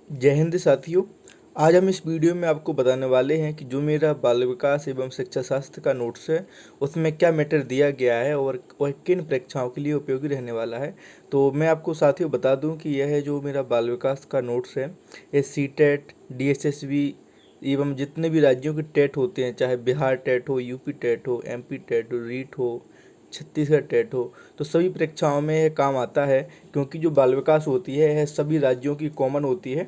जय हिंद साथियों। आज हम इस वीडियो में आपको बताने वाले हैं कि जो मेरा बाल विकास एवं शिक्षा शास्त्र का नोट्स है उसमें क्या मैटर दिया गया है और वह किन परीक्षाओं के लिए उपयोगी रहने वाला है। तो मैं आपको साथियों बता दूं कि यह जो मेरा बाल विकास का नोट्स है ये सीटेट, डीएसएसबी एवं जितने भी राज्यों के टेट होते हैं, चाहे बिहार टेट हो, यूपी टेट हो, एमपी टेट हो, रीट हो, छत्तीसगढ़ टेट हो, तो सभी परीक्षाओं में यह काम आता है। क्योंकि जो बाल विकास होती है यह सभी राज्यों की कॉमन होती है।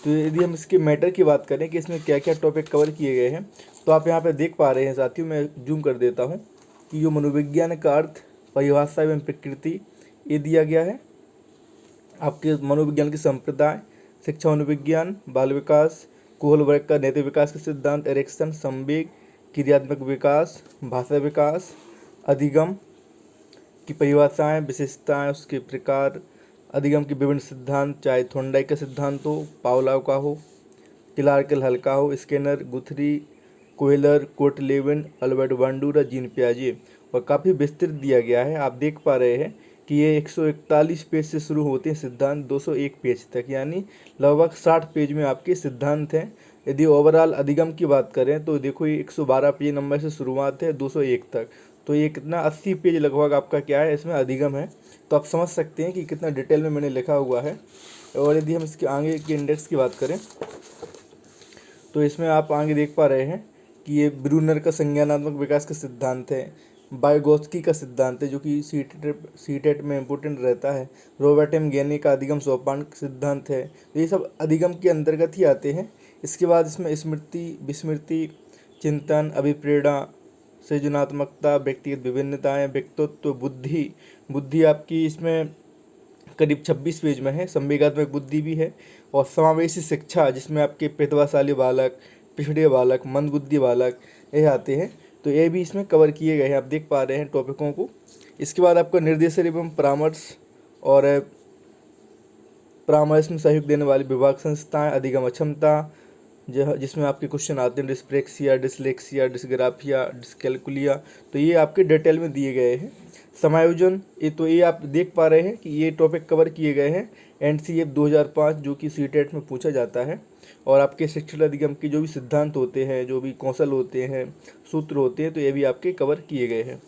तो यदि हम इसके मैटर की बात करें कि इसमें क्या क्या टॉपिक कवर किए गए हैं, तो आप यहाँ पे देख पा रहे हैं साथियों, मैं जूम कर देता हूँ कि जो मनोविज्ञान का अर्थ, परिभाषा एवं प्रकृति ये दिया गया है। आपके मनोविज्ञान की संप्रदाय, शिक्षा मनोविज्ञान, बाल विकास, कोहलबर्ग का नैतिक विकास का सिद्धांत, एरिक्सन, संवेग, क्रियात्मक विकास, भाषा विकास, अधिगम की परिभाषाएं, विशेषताएं, उसके प्रकार, अधिगम के विभिन्न सिद्धांत, चाहे थोंडाई का सिद्धांत हो, पावलाव का हो, क्लार्क हल का हो, Skinner, Guthrie, Koehler, Kurt Lewin, Albert Bandura, Jean पियाजे, और काफ़ी विस्तृत दिया गया है। आप देख पा रहे हैं कि ये 141 पेज से शुरू होते हैं सिद्धांत 201 पेज तक, यानी लगभग 60 पेज में आपके सिद्धांत हैं। यदि ओवरऑल अधिगम की बात करें तो देखो ये 112 पेज नंबर से शुरुआत है 201 तक, तो ये कितना 80 पेज लगभग आपका क्या है इसमें अधिगम है। तो आप समझ सकते हैं कि कितना डिटेल में मैंने लिखा हुआ है। और यदि हम इसके आगे के इंडेक्स की बात करें तो इसमें आप आगे देख पा रहे हैं कि ये ब्रूनर का संज्ञानात्मक विकास का सिद्धांत है, बायगोस्की का सिद्धांत है जो कि सीटेट में इम्पोर्टेंट रहता है, रॉबर्ट एम गेनी का अधिगम सोपान सिद्धांत है। तो ये सब अधिगम के अंतर्गत ही आते हैं। इसके बाद इसमें स्मृति, विस्मृति, चिंतन, अभिप्रेरणा, सृजनात्मकता, व्यक्तिगत विभिन्नताएं, व्यक्तित्व, बुद्धि, बुद्धि आपकी इसमें करीब 26 पेज में है, संवेगात्मक बुद्धि भी है, और समावेशी शिक्षा जिसमें आपके प्रतिभाशाली बालक, पिछड़े बालक, मंदबुद्धि बालक ये आते हैं। तो ये भी इसमें कवर किए गए हैं, आप देख पा रहे हैं टॉपिकों को। इसके बाद आपका निर्देशन एवं परामर्श और परामर्श में सहयोग देने वाली विभाग संस्थाएं, अधिगम अक्षमता जिसमें आपके क्वेश्चन आते हैं, डिस्प्रेक्सिया, डिसलेक्सिया, डिसग्राफिया, डिसकैलकुलिया, तो ये आपके डिटेल में दिए गए हैं। समायोजन, ये आप देख पा रहे हैं कि ये टॉपिक कवर किए गए हैं एनसीएफ 2005 जो कि सीटेट में पूछा जाता है। और आपके शिक्षण अधिगम के जो भी सिद्धांत होते हैं, जो भी कौशल होते हैं, सूत्र होते हैं, तो ये भी आपके कवर किए गए हैं।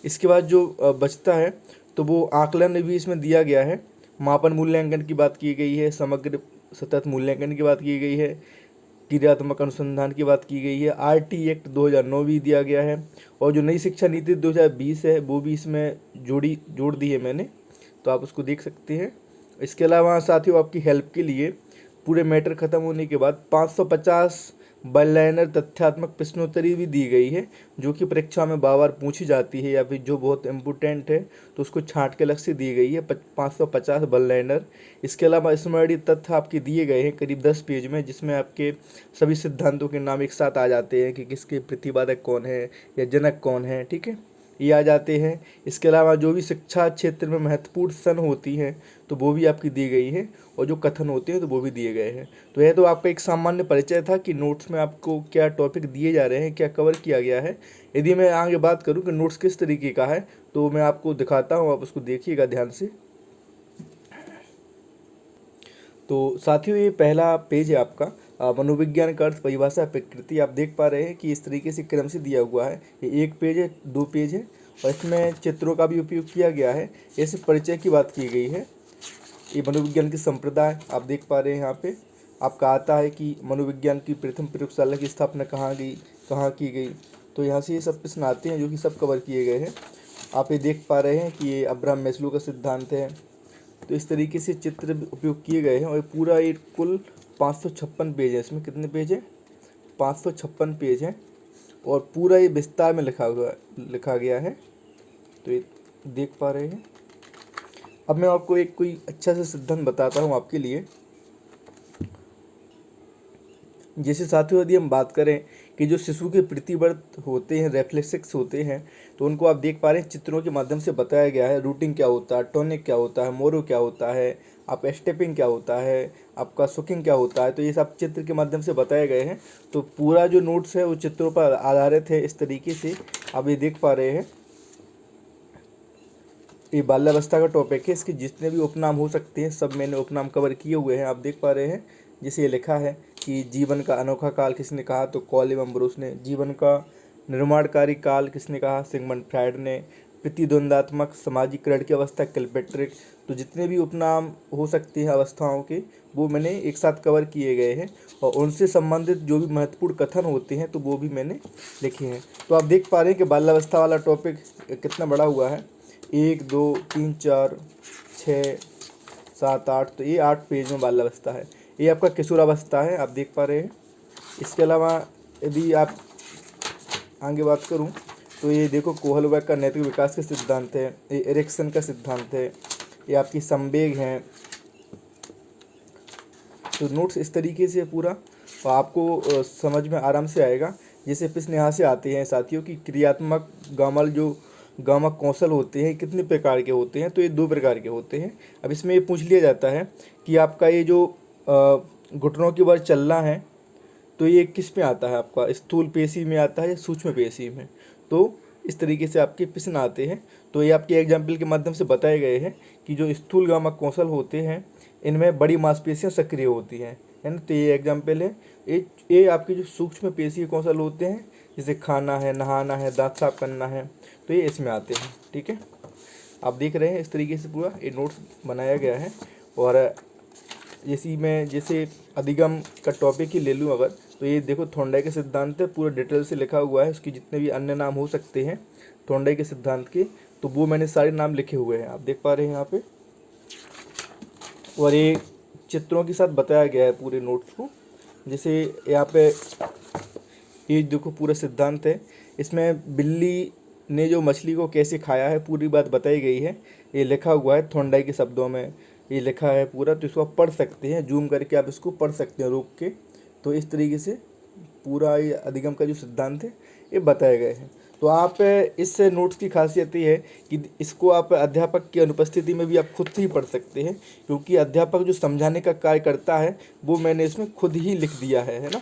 इसके बाद जो बचता है तो वो आकलन भी इसमें दिया गया है। मापन मूल्यांकन की बात की गई है, समग्र सतत मूल्यांकन की बात की गई है, क्रियात्मक अनुसंधान की बात की गई है, आरटी एक्ट 2009 भी दिया गया है, और जो नई शिक्षा नीति 2020 है वो भी इसमें जोड़ दी है मैंने, तो आप उसको देख सकते हैं। इसके अलावा साथियों आपकी हेल्प के लिए पूरे मैटर ख़त्म होने के बाद 550 वन लाइनर तथ्यात्मक प्रश्नोत्तरी भी दी गई है जो कि परीक्षा में बार बार पूछी जाती है, या फिर जो बहुत इम्पोर्टेंट है तो उसको छांट के अलग से दी गई है 550 वन लाइनर। इसके अलावा स्मरणीय तथ्य आपके दिए गए हैं करीब 10 पेज में, जिसमें आपके सभी सिद्धांतों के नाम एक साथ आ जाते हैं कि किसके प्रतिपादक कौन है या जनक कौन है, ठीक है, ये आ जाते हैं। इसके अलावा जो भी शिक्षा क्षेत्र में महत्वपूर्ण सन होती हैं तो वो भी आपकी दी गई है, और जो कथन होते हैं तो वो भी दिए गए हैं। तो यह तो आपका एक सामान्य परिचय था कि नोट्स में आपको क्या टॉपिक दिए जा रहे हैं, क्या कवर किया गया है। यदि मैं आगे बात करूं कि नोट्स किस तरीके का है तो मैं आपको दिखाता हूं, आप उसको देखिएगा ध्यान से। तो साथियों ये पहला पेज है आपका, मनोविज्ञान का अर्थ, परिभाषा, प्रकृति। आप देख पा रहे हैं कि इस तरीके से क्रम से दिया हुआ है। ये एक पेज है, 2 पेज है, और इसमें चित्रों का भी उपयोग किया गया है। ऐसे परिचय की बात की गई है। ये मनोविज्ञान की संप्रदाय आप देख पा रहे हैं। यहाँ पे आपका आता है कि मनोविज्ञान की प्रथम प्रयोगशाला की स्थापना कहाँ की गई। तो यहाँ से ये सब प्रश्न आते हैं जो कि सब कवर किए गए हैं। आप ये देख पा रहे हैं कि ये अब्राहम मैस्लो का सिद्धांत है। तो इस तरीके से चित्र भी उपयोग किए गए हैं, और पूरा ये कुल 556 पेज है। इसमें कितने पेज है? 556 पेज हैं, और पूरा ये विस्तार में लिखा गया है। तो ये देख पा रहे हैं। अब मैं आपको एक कोई अच्छा सा सिद्धांत बताता हूँ आपके लिए। जैसे साथियों यदि हम बात करें कि जो शिशु के प्रतिवर्त होते हैं, रेफ्लेक्सिक्स होते हैं, तो उनको आप देख पा रहे हैं चित्रों के माध्यम से बताया गया है। रूटिंग क्या होता है, टोनिक क्या होता है, मोरो क्या होता है, आप स्टेपिंग क्या होता है, आपका सुकिंग क्या होता है, तो ये सब चित्र के माध्यम से बताए गए हैं। तो पूरा जो नोट्स है वो चित्रों पर आधारित है। इस तरीके से आप ये देख पा रहे हैं। ये बाल्यावस्था का टॉपिक है। इसके जितने भी उपनाम हो सकते हैं सब मैंने उपनाम कवर किए हुए हैं, आप देख पा रहे हैं। जैसे ये लिखा है कि जीवन का अनोखा काल किसने कहा, तो कॉल एवं ब्रूस ने। जीवन का निर्माणकारी काल किसने कहा, सिगमंड फ्रायड ने। प्रतिद्वंदात्मक सामाजिकरण की अवस्था, किलपेट्रिक। तो जितने भी उपनाम हो सकते हैं अवस्थाओं के वो मैंने एक साथ कवर किए गए हैं, और उनसे संबंधित जो भी महत्वपूर्ण कथन होते हैं तो वो भी मैंने लिखे हैं। तो आप देख पा रहे हैं कि बाल्यावस्था वाला टॉपिक कितना बड़ा हुआ है, 1 2 3 4 6 7 8, तो ये 8 पेज में बाल्यावस्था है। ये आपका किशोरावस्था है, आप देख पा रहे हैं। इसके अलावा यदि आप आगे बात करूं तो ये देखो कोहलबर्ग का नैतिक विकास के सिद्धांत है, ये एरिक्सन का सिद्धांत है, ये आपकी संवेग हैं। तो नोट्स इस तरीके से पूरा और आपको समझ में आराम से आएगा। जैसे प्रश्न यहाँ से आते हैं साथियों कि क्रियात्मक गामक कौशल होते हैं कितने प्रकार के होते हैं, तो ये 2 प्रकार के होते हैं। अब इसमें ये पूछ लिया जाता है कि आपका ये जो घुटनों के बल चलना है तो ये किस में आता है, आपका स्थूल पेशी में आता है या सूक्ष्म पेशी में। तो इस तरीके से आपके प्रश्न आते हैं। तो ये आपके एग्जाम्पल के माध्यम से बताए गए हैं कि जो स्थूल गामक कौशल होते हैं इनमें बड़ी मांसपेशियां सक्रिय होती हैं, है ना। तो ये एग्जाम्पल है। ये आपके जो सूक्ष्म पेशी कौशल होते हैं जैसे खाना है, नहाना है, दांत साफ करना है, तो ये इसमें आते हैं। ठीक है, आप देख रहे हैं इस तरीके से पूरा ये नोट्स बनाया गया है। और जैसे अधिगम का टॉपिक ही ले लूँ अगर, तो ये देखो थॉर्नडाइक के सिद्धांत है, पूरा डिटेल से लिखा हुआ है। उसके जितने भी अन्य नाम हो सकते हैं थॉर्नडाइक के सिद्धांत के, तो वो मैंने सारे नाम लिखे हुए हैं, आप देख पा रहे हैं यहाँ पे। और ये चित्रों के साथ बताया गया है पूरे नोट्स को। जैसे यहाँ पे ये देखो पूरा सिद्धांत है, इसमें बिल्ली ने जो मछली को कैसे खाया है पूरी बात बताई गई है। ये लिखा हुआ है थॉर्नडाइक के शब्दों में, ये लिखा है पूरा। तो इसको आप पढ़ सकते हैं, जूम करके आप इसको पढ़ सकते हैं रोक के। तो इस तरीके से पूरा ये अधिगम का जो सिद्धांत है ये बताए गए हैं। तो आप इस नोट्स की खासियत ये है कि इसको आप अध्यापक की अनुपस्थिति में भी आप खुद से ही पढ़ सकते हैं, क्योंकि अध्यापक जो समझाने का कार्य करता है वो मैंने इसमें खुद ही लिख दिया है ना।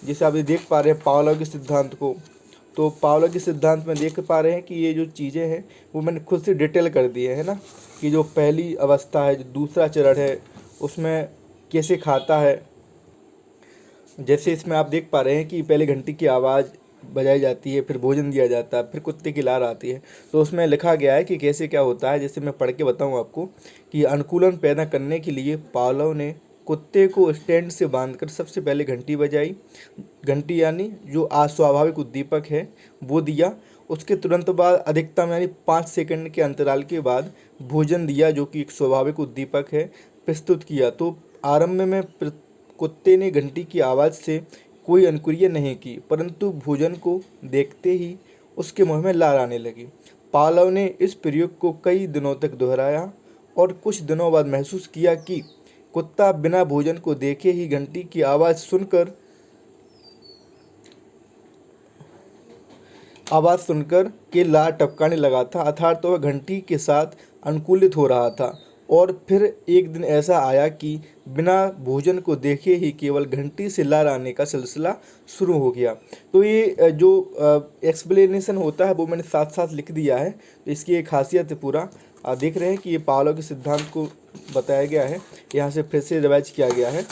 जैसे आप ये देख पा रहे हैं पावलोव के सिद्धांत को, तो पावलोव के सिद्धांत में देख पा रहे हैं कि ये जो चीज़ें हैं वो मैंने खुद से डिटेल कर दी है ना, कि जो पहली अवस्था है, जो दूसरा चरण है, उसमें कैसे खाता है। जैसे इसमें आप देख पा रहे हैं कि पहले घंटी की आवाज़ बजाई जाती है, फिर भोजन दिया जाता है, फिर कुत्ते की लार आती है। तो उसमें लिखा गया है कि कैसे क्या होता है। जैसे मैं पढ़ के बताऊं आपको कि अनुकूलन पैदा करने के लिए पावलोव ने कुत्ते को स्टैंड से बांधकर सबसे पहले घंटी बजाई। घंटी यानी जो अस्वाभाविक उद्दीपक है वो दिया। उसके तुरंत बाद अधिकतम यानी 5 सेकंड के अंतराल के बाद भोजन दिया, जो कि एक स्वाभाविक उद्दीपक है, प्रस्तुत किया। तो आरंभ में कुत्ते ने घंटी की आवाज़ से कोई अनुक्रिया नहीं की, परंतु भोजन को देखते ही उसके मुंह में लार आने लगी। पावलोव ने इस प्रयोग को कई दिनों तक दोहराया और कुछ दिनों बाद महसूस किया कि कुत्ता बिना भोजन को देखे ही घंटी की आवाज़ सुनकर के लार टपकाने लगा था, अर्थात तो वह घंटी के साथ अनुकूलित हो रहा था। और फिर एक दिन ऐसा आया कि बिना भोजन को देखे ही केवल घंटी से लार आने का सिलसिला शुरू हो गया। तो ये जो एक्सप्लेनेशन होता है वो मैंने साथ साथ लिख दिया है। तो इसकी एक खासियत है पूरा, आप देख रहे हैं कि ये पावलोव के सिद्धांत को बताया गया है, यहाँ से फिर से रिवाइज किया गया है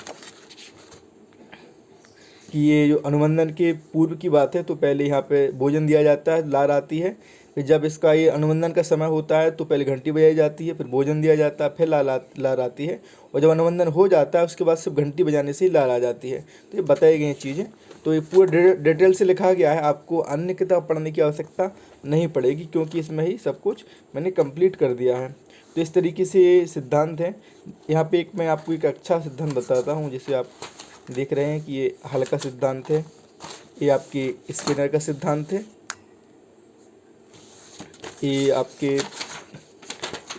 कि ये जो अनुबंधन के पूर्व की बात है, तो पहले यहाँ पे भोजन दिया जाता है, लार आती है। फिर जब इसका ये अनुबंधन का समय होता है तो पहले घंटी बजाई जाती है, फिर भोजन दिया जाता है, फिर लार आती है। और जब अनुबंधन हो जाता है उसके बाद सिर्फ घंटी बजाने से ही लार आ जाती है। तो ये बताई गई चीज़ें, तो ये पूरा डिटेल से लिखा गया है। आपको अन्य किताब पढ़ने की आवश्यकता नहीं पड़ेगी, क्योंकि इसमें ही सब कुछ मैंने कंप्लीट कर दिया है। तो इस तरीके से ये सिद्धांत है। यहाँ पे एक मैं आपको एक अच्छा सिद्धांत बताता हूँ। जैसे आप देख रहे हैं कि ये हल का सिद्धांत है, ये आपके स्किनर का सिद्धांत है, ये आपके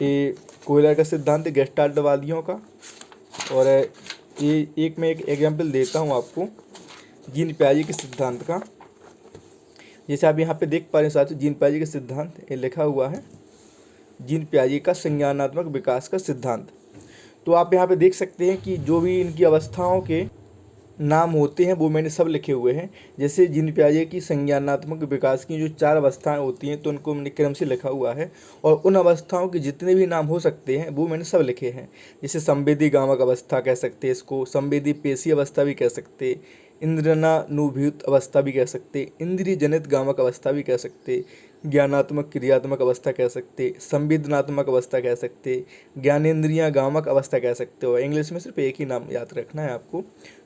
ये कोयलर का सिद्धांत है गेस्टाल्टवादियों का। और ये एक मैं एक एग्जाम्पल देता हूँ आपको जीन पियाजे के सिद्धांत का। जैसे आप यहाँ पे देख पा रहे हैं साथियों, जीन पियाजे का सिद्धांत ये लिखा हुआ है, जीन पियाजे का संज्ञानात्मक विकास का सिद्धांत। तो आप यहाँ पे देख सकते हैं कि जो भी इनकी अवस्थाओं के नाम होते हैं वो मैंने सब लिखे हुए हैं। जैसे जीन पियाजे की संज्ञानात्मक विकास की जो 4 अवस्थाएं होती हैं तो उनको मैंने क्रम से लिखा हुआ है, और उन अवस्थाओं के जितने भी नाम हो सकते हैं वो मैंने सब लिखे हैं। जैसे संवेदी गामक अवस्था कह सकते हैं, इसको संवेदी पेशी अवस्था भी कह सकते, इंद्रियानुभूत अवस्था भी कह सकते, इंद्रिय जनित गामक अवस्था भी कह सकते, ज्ञानात्मक क्रियात्मक अवस्था कह सकते, संवेदनात्मक अवस्था कह सकते, ज्ञानेंद्रियां गामक अवस्था कह सकते हो। इंग्लिश में सिर्फ एक ही नाम याद रखना है आपको।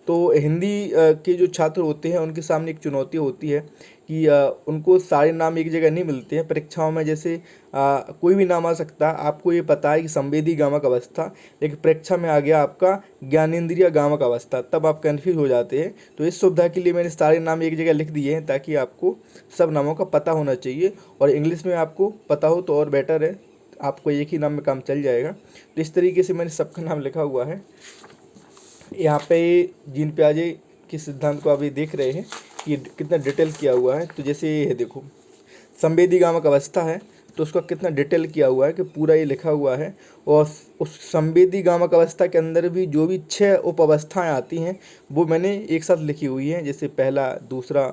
तो हिंदी के जो छात्र होते हैं उनके सामने एक चुनौती होती है कि उनको सारे नाम एक जगह नहीं मिलते हैं परीक्षाओं में। जैसे कोई भी नाम आ सकता है, आपको ये पता है कि संवेदी गामक अवस्था, लेकिन परीक्षा में आ गया आपका ज्ञानेंद्रिय गामक अवस्था, तब आप कन्फ्यूज हो जाते हैं। तो इस सुविधा के लिए मैंने सारे नाम एक जगह लिख दिए हैं ताकि आपको सब नामों का पता होना चाहिए, और इंग्लिश में आपको पता हो तो और बेटर है, आपको एक ही नाम में काम चल जाएगा। तो इस तरीके से मैंने सबका नाम लिखा हुआ है। यहाँ पे जीन पियाजे के सिद्धांत को आप ये देख रहे हैं कि कितना डिटेल किया हुआ है। तो जैसे ये है, देखो संवेदी गामक अवस्था है तो उसका कितना डिटेल किया हुआ है कि पूरा ये लिखा हुआ है। और उस संवेदी गामक अवस्था के अंदर भी जो भी 6 उप अवस्थाएँ आती हैं वो मैंने एक साथ लिखी हुई हैं, जैसे पहला, दूसरा,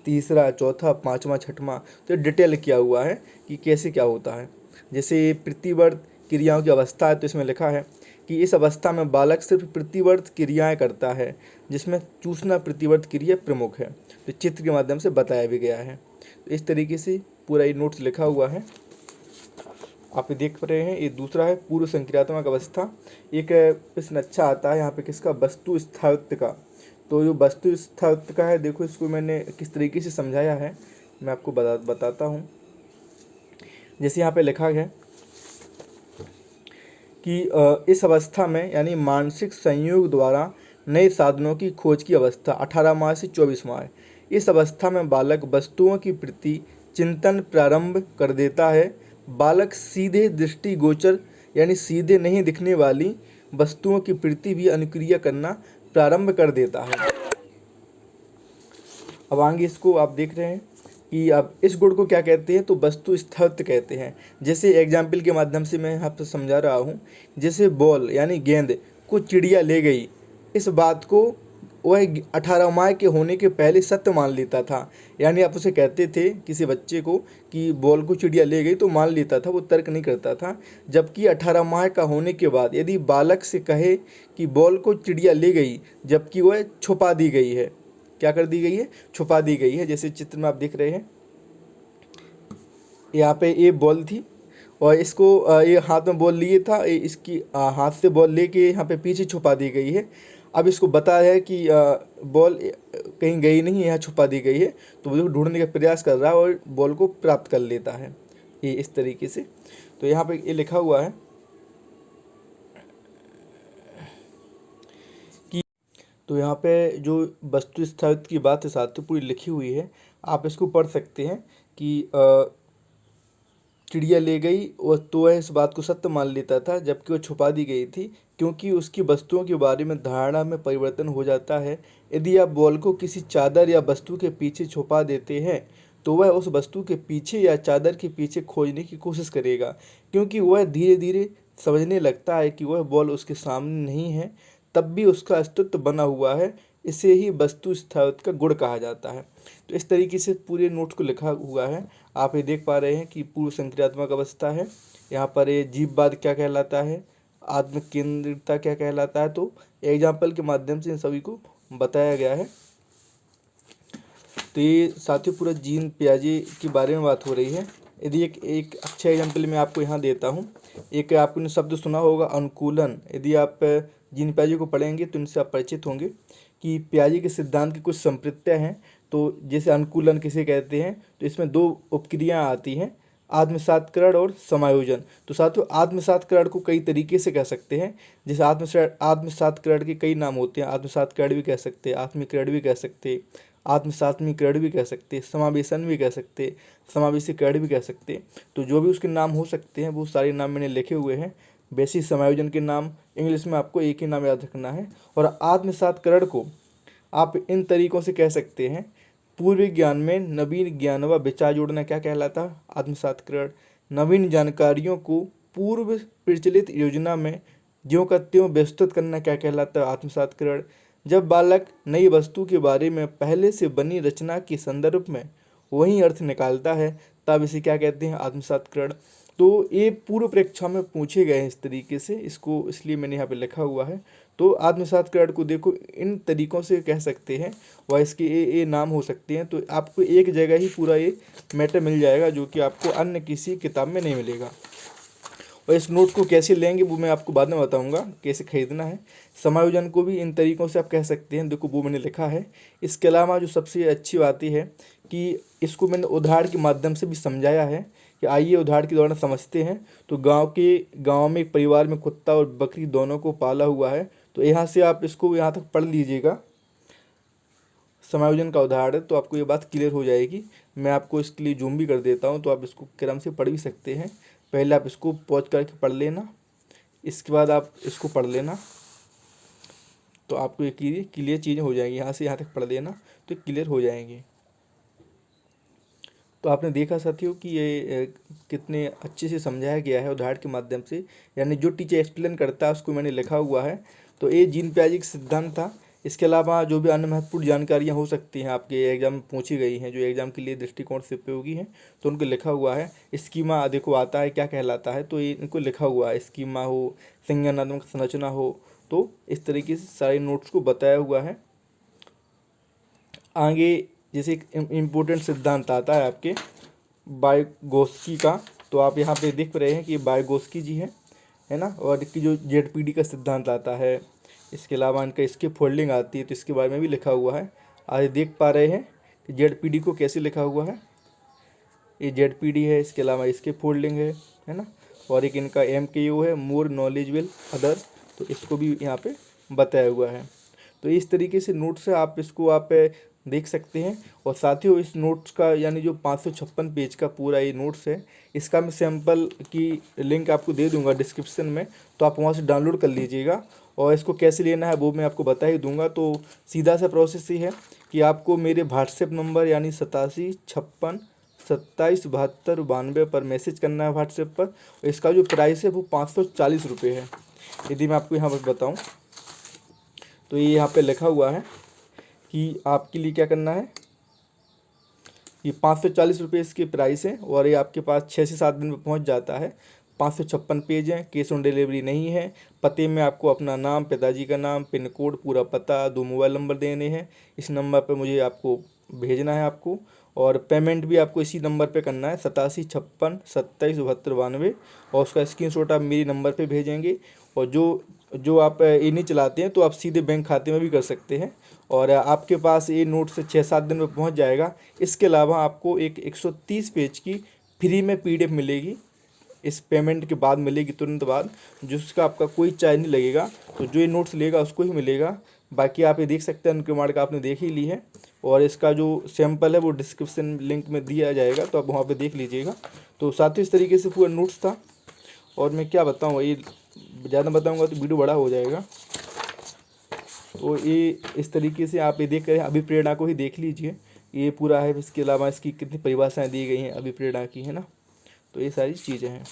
तीसरा, चौथा, पाँचवा, छठवां। तो डिटेल किया हुआ है कि कैसे क्या होता है। जैसे प्रतिवर्त क्रियाओं की अवस्था है तो इसमें लिखा है कि इस अवस्था में बालक सिर्फ प्रतिवर्त क्रियाएं करता है, जिसमें चूसना प्रतिवर्त क्रिया प्रमुख है। तो चित्र के माध्यम से बताया भी गया है। तो इस तरीके से पूरा ये नोट्स लिखा हुआ है, आप ये देख रहे हैं। ये दूसरा है पूर्व संक्रियात्मक अवस्था। एक प्रश्न अच्छा आता है यहाँ पे किसका, वस्तु स्थायित्व का। तो जो वस्तु स्थायित्व का है, देखो इसको मैंने किस तरीके से समझाया है मैं आपको बताता हूँ। जैसे यहाँ पे लिखा है कि इस अवस्था में यानी मानसिक संयोग द्वारा नए साधनों की खोज की अवस्था 18 माह से 24 माह है। इस अवस्था में बालक वस्तुओं की प्रति चिंतन प्रारंभ कर देता है। बालक सीधे दृष्टिगोचर यानी सीधे नहीं दिखने वाली वस्तुओं की प्रति भी अनुक्रिया करना प्रारंभ कर देता है। अब आगे इसको आप देख रहे हैं कि अब इस गुण को क्या कहते हैं, तो वस्तु स्थायित्व कहते हैं। जैसे एग्जाम्पल के माध्यम से मैं आपसे समझा रहा हूँ। जैसे बॉल यानी गेंद को चिड़िया ले गई, इस बात को वह 18 माह के होने के पहले सत्य मान लेता था। यानी आप उसे कहते थे किसी बच्चे को कि बॉल को चिड़िया ले गई तो मान लेता था, वो तर्क नहीं करता था। जबकि 18 माह का होने के बाद यदि बालक से कहे कि बॉल को चिड़िया ले गई, जबकि वह छुपा दी गई है, क्या कर दी गई है, छुपा दी गई है। जैसे चित्र में आप देख रहे हैं, यहाँ पे ये बॉल थी और इसको ये हाथ में बॉल लिए था, इसकी हाथ से बॉल लेके यहाँ पे पीछे छुपा दी गई है। अब इसको पता है कि बॉल कहीं गई नहीं, यहाँ छुपा दी गई है, तो वो ढूंढने का प्रयास कर रहा है और बॉल को प्राप्त कर लेता है, ये इस तरीके से। तो यहाँ पे ये लिखा हुआ है कि, तो यहाँ पे जो वस्तु स्थायित्व की बात है साथ पूरी लिखी हुई है, आप इसको पढ़ सकते हैं कि चिड़िया ले गई और तो वह इस बात को सत्य मान लेता था, जबकि वह छुपा दी गई थी, क्योंकि उसकी वस्तुओं के बारे में धारणा में परिवर्तन हो जाता है। यदि आप बॉल को किसी चादर या वस्तु के पीछे छुपा देते हैं तो वह उस वस्तु के पीछे या चादर के पीछे खोजने की कोशिश करेगा, क्योंकि वह धीरे धीरे समझने लगता है कि वह बॉल उसके सामने नहीं है, तब भी उसका अस्तित्व बना हुआ है। इसे ही वस्तु स्थायित्व का गुण कहा जाता है। तो इस तरीके से पूरे नोट्स को लिखा हुआ है। आप ये देख पा रहे हैं कि पूर्व संक्रियात्मक अवस्था है, यहाँ पर ये जीववाद क्या कहलाता है, आत्म केंद्रितता क्या कहलाता है। तो एग्जाम्पल के माध्यम से इन सभी को बताया गया है। तो ये साथियों पूरा जीन पियाजे के बारे में बात हो रही है। यदि एक अच्छा एग्जाम्पल मैं आपको यहाँ देता हूँ। एक आपने शब्द सुना होगा अनुकूलन। यदि आप जीन पियाजे को पढ़ेंगे तो इनसे आप परिचित होंगे कि पियाजे के सिद्धांत की कुछ संप्रत्यय हैं। तो जैसे अनुकूलन किसे कहते हैं, तो इसमें 2 उपक्रियाएं आती हैं, आत्मसात्करण और समायोजन। तो साथियों आत्मसात्करण को कई तरीके से कह सकते हैं। जैसे आत्मसात्करण के कई नाम होते हैं, आत्मसात्करण भी कह सकते हैं, आत्मीकरण भी कह सकते हैं, आत्मसात्मीकरण भी कह सकते हैं, समावेशन भी कह सकते हैं, समावेशीकरण भी कह सकते हैं। तो जो भी उसके नाम हो सकते हैं वो सारे नाम मैंने लिखे हुए हैं। बेसिक समायोजन के नाम इंग्लिश में आपको एक ही नाम याद रखना है। और आत्मसात्करण को आप इन तरीकों से कह सकते हैं। पूर्व ज्ञान में नवीन ज्ञान व विचार जोड़ना क्या कहलाता है, आत्मसात्करण। नवीन जानकारियों को पूर्व प्रचलित योजना में ज्यों का त्यों विस्तृत करना क्या कहलाता है, आत्मसात्करण। जब बालक नई वस्तु के बारे में पहले से बनी रचना के संदर्भ में वही अर्थ निकालता है, तब इसे क्या कहते हैं, आत्मसातकरण। तो ये पूर्व परीक्षा में पूछे गए हैं इस तरीके से, इसको इसलिए मैंने यहाँ पे लिखा हुआ है। तो आत्मसातकरण को देखो इन तरीक़ों से कह सकते हैं, और इसके ए नाम हो सकते हैं। तो आपको एक जगह ही पूरा ये मैटर मिल जाएगा, जो कि आपको अन्य किसी किताब में नहीं मिलेगा। और इस नोट को कैसे लेंगे वो मैं आपको बाद में बताऊंगा, कैसे खरीदना है। समायोजन को भी इन तरीक़ों से आप कह सकते हैं, देखो वो मैंने लिखा है। इसके अलावा जो सबसे अच्छी बात यह है कि इसको मैंने उदाहरण के माध्यम से भी समझाया है, कि आइए उदाहरण के दौरान समझते हैं। तो गांव में एक परिवार में कुत्ता और बकरी दोनों को पाला हुआ है। तो यहाँ से आप इसको यहाँ तक पढ़ लीजिएगा, समायोजन का उदाहरण, तो आपको ये बात क्लियर हो जाएगी। मैं आपको इसके लिए जूम भी कर देता हूँ, तो आप इसको क्रम से पढ़ भी सकते हैं। पहले आप इसको पॉज करके पढ़ लेना, इसके बाद आप इसको पढ़ लेना, तो आपको ये क्लियर चीज़ें हो जाएंगी। यहाँ से यहाँ तक पढ़ लेना तो क्लियर हो जाएंगे। तो आपने देखा साथियों कि ये कितने अच्छे से समझाया गया है उदाहरण के माध्यम से, यानी जो टीचर एक्सप्लेन करता है उसको मैंने लिखा हुआ है। तो ये जीन पियाजे का सिद्धांत था। इसके अलावा जो भी अन्य महत्वपूर्ण जानकारियाँ हो सकती हैं आपके एग्जाम में पूछी गई हैं, जो एग्जाम के लिए दृष्टिकोण से उपयोगी हैं, तो उनको लिखा हुआ है। स्कीमा देखो आता है क्या कहलाता है, तो ये इनको लिखा हुआ है। स्कीमा हो, संज्ञानात्मक संरचना हो, तो इस तरीके से सारे नोट्स को बताया हुआ है। आगे जैसे एक इम्पोर्टेंट सिद्धांत आता है आपके वाइगोत्स्की का, तो आप यहाँ पे देख रहे हैं कि वाइगोत्स्की जी है ना। और कि जो जेडपीडी का सिद्धांत आता है, इसके अलावा इनका इसके फोल्डिंग आती है, तो इसके बारे में भी लिखा हुआ है। आज देख पा रहे हैं कि जेडपीडी को कैसे लिखा हुआ है, ये जेडपीडी है, इसके अलावा इसके फोल्डिंग है ना। और एक इनका MKO है, मोर नॉलेजेबल अदर, तो इसको भी यहाँ पे बताया हुआ है। तो इस तरीके से नोट्स है, आप इसको आप देख सकते हैं। और साथियों इस नोट्स का यानी जो 556 पेज का पूरा ये नोट्स है, इसका मैं सैम्पल की लिंक आपको दे दूंगा डिस्क्रिप्शन में, तो आप वहाँ से डाउनलोड कर लीजिएगा। और इसको कैसे लेना है वो मैं आपको बता ही दूंगा। तो सीधा सा प्रोसेस ये है कि आपको मेरे व्हाट्सएप नंबर यानी 8756277292 पर मैसेज करना है व्हाट्सएप पर। और इसका जो प्राइस है वो 540 रुपये है। यदि मैं आपको यहाँ पर बताऊँ तो ये यहाँ पे लिखा हुआ है कि आपके लिए क्या करना है, ये 540 रुपये इसके प्राइस है, और ये आपके पास 6 से 7 दिन में पहुंच जाता है। 556 पेज हैं, कैश ऑन डिलीवरी नहीं है। पते में आपको अपना नाम, पिताजी का नाम, पिन कोड, पूरा पता, 2 मोबाइल नंबर देने हैं। इस नंबर पर मुझे आपको भेजना है आपको, और पेमेंट भी आपको इसी नंबर पे करना है 8756277292, और उसका स्क्रीनशॉट आप मेरे नंबर पे भेजेंगे। और जो आप ये नहीं चलाते हैं तो आप सीधे बैंक खाते में भी कर सकते हैं, और आपके पास ये नोट से 6-7 दिन में पहुंच जाएगा। इसके अलावा आपको एक 130 पेज की फ्री में PDF मिलेगी, इस पेमेंट के बाद मिलेगी, तुरंत बाद, जिसका आपका कोई चार्ज नहीं लगेगा। तो जो ये नोट्स लेगा उसको ही मिलेगा। बाकी आप ये देख सकते हैं, अनुक्रमाण का आपने देख ही ली है, और इसका जो सैम्पल है वो डिस्क्रिप्शन लिंक में दिया जाएगा, तो आप वहाँ पे देख लीजिएगा। तो साथियों इस तरीके से पूरा नोट्स था। और मैं क्या बताऊँ, ये ज़्यादा बताऊँगा तो वीडियो बड़ा हो जाएगा। तो ये इस तरीके से आप ये देख रहे हैं, अभिप्रेरणा को ही देख लीजिए, ये पूरा है। इसके अलावा इसकी कितनी परिभाषाएँ दी गई हैं अभिप्रेरणा की, है ना। तो ये सारी चीज़ें हैं।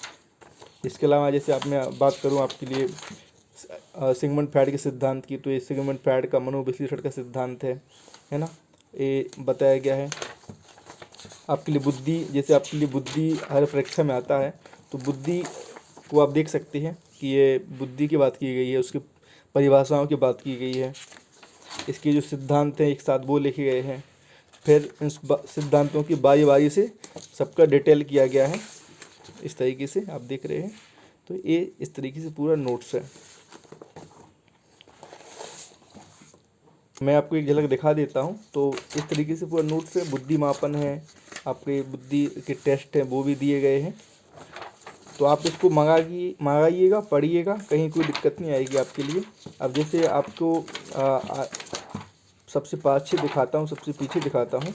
इसके अलावा जैसे आप मैं बात करूँ आपके लिए सिगमंड फ्रायड के सिद्धांत की, तो ये सिगमंड फ्रायड का मनोविश्लेषण का सिद्धांत है ना। ये बताया गया है आपके लिए बुद्धि, जैसे आपके लिए बुद्धि हर परीक्षा में आता है, तो बुद्धि को आप देख सकते हैं कि ये बुद्धि की बात की गई है, उसकी परिभाषाओं की बात की गई है। इसके जो सिद्धांत हैं एक साथ वो लिखे गए हैं। फिर इन सिद्धांतों की बारी बारी से सबका डिटेल किया गया है, इस तरीके से आप देख रहे हैं। तो ये इस तरीके से पूरा नोट्स है। मैं आपको एक झलक दिखा देता हूँ। तो इस तरीके से पूरा नोट्स है। बुद्धि मापन है, आपके बुद्धि के टेस्ट हैं वो भी दिए गए हैं। तो आप इसको मंगाइएगा, पढ़िएगा, कहीं कोई दिक्कत नहीं आएगी आपके लिए। अब जैसे आपको सबसे पाछे दिखाता हूँ, सबसे पीछे दिखाता हूँ।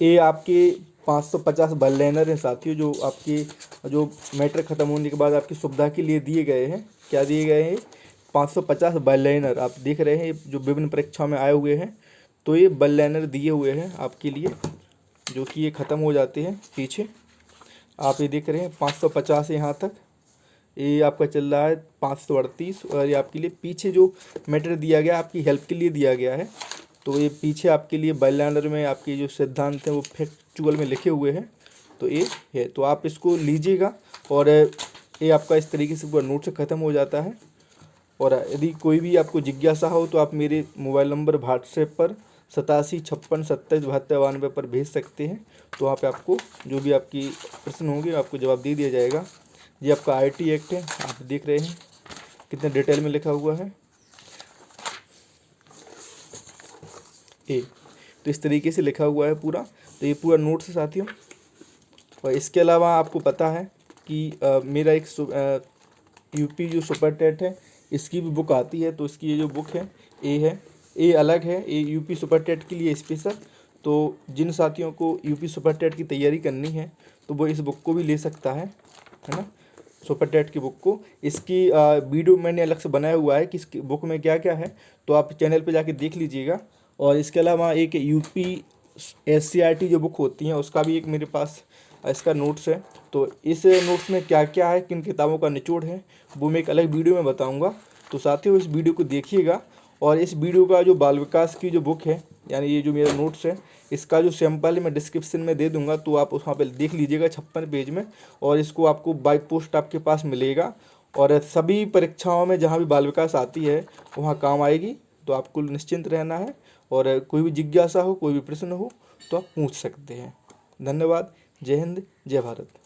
ये आपके 550 बल-लाइनर हैं साथियों, जो आपके जो मैट्रिक ख़त्म होने के बाद आपकी सुविधा के लिए दिए गए हैं। क्या दिए गए हैं? 550 बल-लाइनर आप देख रहे हैं, जो विभिन्न परीक्षाओं में आए हुए हैं। तो ये बल-लाइनर दिए हुए हैं आपके लिए, जो कि ये ख़त्म हो जाते हैं पीछे। आप ये देख रहे हैं 550 यहाँ तक, ये आपका चल रहा है 538। और ये आपके लिए पीछे जो मैटर दिया गया आपकी हेल्प के लिए दिया गया है। तो ये पीछे आपके लिए बाइलाइनर में आपके जो सिद्धांत हैं वो फैक्चुअल में लिखे हुए हैं। तो ये है, तो आप इसको लीजिएगा और ये आपका इस तरीके से पूरा नोट से ख़त्म हो जाता है। और यदि कोई भी आपको जिज्ञासा हो तो आप मेरे मोबाइल नंबर व्हाट्सएप पर 8756277292 पर भेज सकते हैं। तो वहाँ पे आपको जो भी आपकी प्रश्न होंगे आपको जवाब दे दिया जाएगा। ये आपका IT एक्ट है, आप देख रहे हैं कितने डिटेल में लिखा हुआ है ए। तो इस तरीके से लिखा हुआ है पूरा। तो ये पूरा नोट्स है साथियों। और इसके अलावा आपको पता है कि मेरा एक यूपी जो सुपर टेट है इसकी भी बुक आती है। तो इसकी ये जो बुक है ए अलग है, ए यूपी सुपर टेट के लिए स्पेशल। तो जिन साथियों को यूपी सुपर टेट की तैयारी करनी है तो वो इस बुक को भी ले सकता है ना, सुपर टेट की बुक को। इसकी वीडियो मैंने अलग से बनाया हुआ है कि इसकी बुक में क्या क्या है, तो आप चैनल पे जाके देख लीजिएगा। और इसके अलावा एक यूपी SCRT जो बुक होती हैं उसका भी एक मेरे पास इसका नोट्स है। तो इस नोट्स में क्या क्या है, किन किताबों का निचोड़ है, वो मैं एक अलग वीडियो में बताऊंगा। तो साथियों इस वीडियो को देखिएगा। और इस वीडियो का जो बाल विकास की जो बुक है, यानी ये जो मेरा नोट्स है, इसका जो सैंपल है मैं डिस्क्रिप्शन में दे दूंगा। तो आप वहाँ पर देख लीजिएगा 56 पेज में। और इसको आपको बाय पोस्ट आपके पास मिलेगा। और सभी परीक्षाओं में जहाँ भी बाल विकास आती है वहाँ काम आएगी। तो आपको निश्चिंत रहना है। और कोई भी जिज्ञासा हो, कोई भी प्रश्न हो तो आप पूछ सकते हैं। धन्यवाद। जय हिंद, जय भारत।